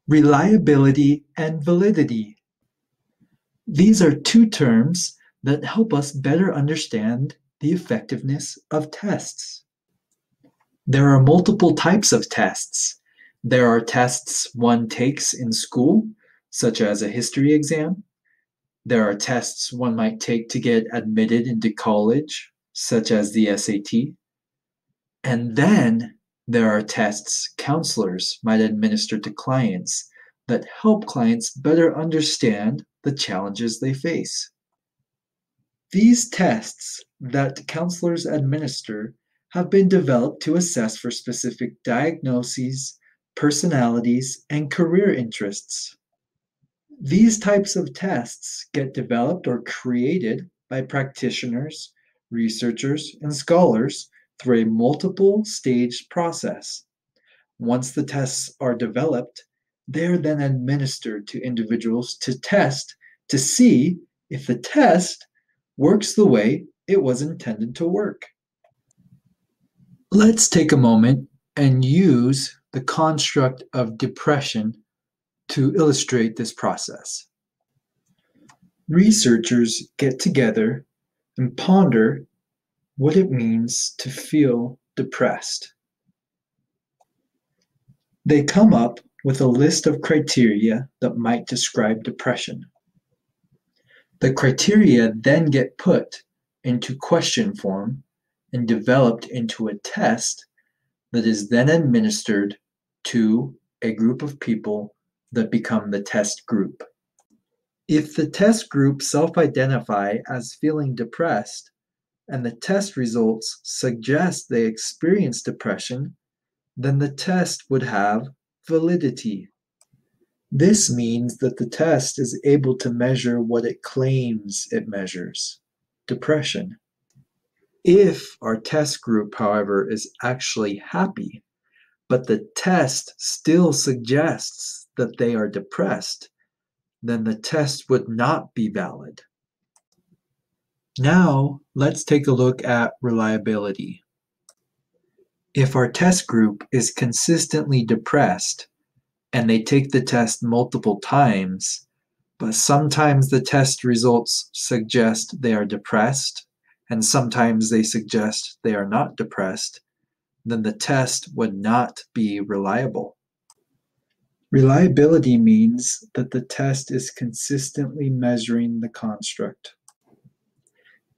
Reliability and validity. These are two terms that help us better understand the effectiveness of tests. There are multiple types of tests. There are tests one takes in school, such as a history exam. There are tests one might take to get admitted into college, such as the SAT. And then there are tests counselors might administer to clients that help clients better understand the challenges they face. These tests that counselors administer have been developed to assess for specific diagnoses, personalities, and career interests. These types of tests get developed or created by practitioners, researchers, and scholars through a multiple staged process. Once the tests are developed, they are then administered to individuals to test to see if the test works the way it was intended to work. Let's take a moment and use the construct of depression to illustrate this process. Researchers get together and ponder what it means to feel depressed. They come up with a list of criteria that might describe depression. The criteria then get put into question form and developed into a test that is then administered to a group of people that become the test group. If the test group self-identify as feeling depressed and the test results suggest they experience depression, then the test would have validity. This means that the test is able to measure what it claims it measures, depression. If our test group, however, is actually happy, but the test still suggests that they are depressed, then the test would not be valid. Now, let's take a look at reliability. If our test group is consistently depressed, and they take the test multiple times, but sometimes the test results suggest they are depressed, and sometimes they suggest they are not depressed, then the test would not be reliable. Reliability means that the test is consistently measuring the construct.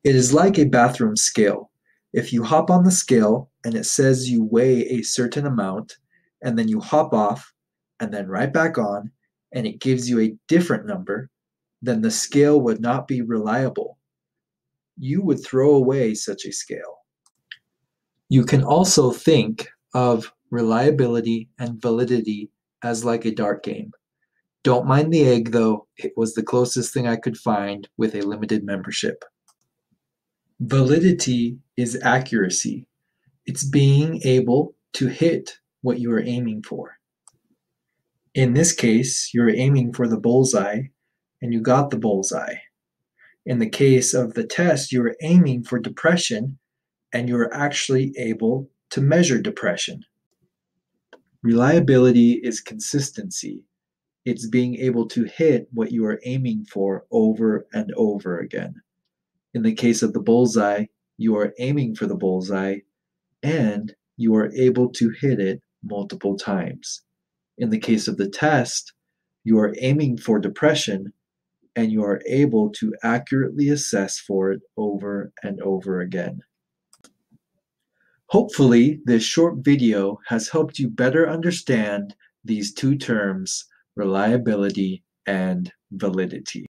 It is like a bathroom scale. If you hop on the scale and it says you weigh a certain amount, and then you hop off, and then right back on, and it gives you a different number, then the scale would not be reliable. You would throw away such a scale. You can also think of reliability and validity as like a dart game. Don't mind the egg though, it was the closest thing I could find with a limited membership. Validity is accuracy. It's being able to hit what you are aiming for. In this case, you're aiming for the bullseye, and you got the bullseye. In the case of the test, you were aiming for depression, and you were actually able to measure depression. Reliability is consistency. It's being able to hit what you are aiming for over and over again. In the case of the bullseye, you are aiming for the bullseye, and you are able to hit it multiple times. In the case of the test, you are aiming for depression, and you are able to accurately assess for it over and over again. Hopefully, this short video has helped you better understand these two terms, reliability and validity.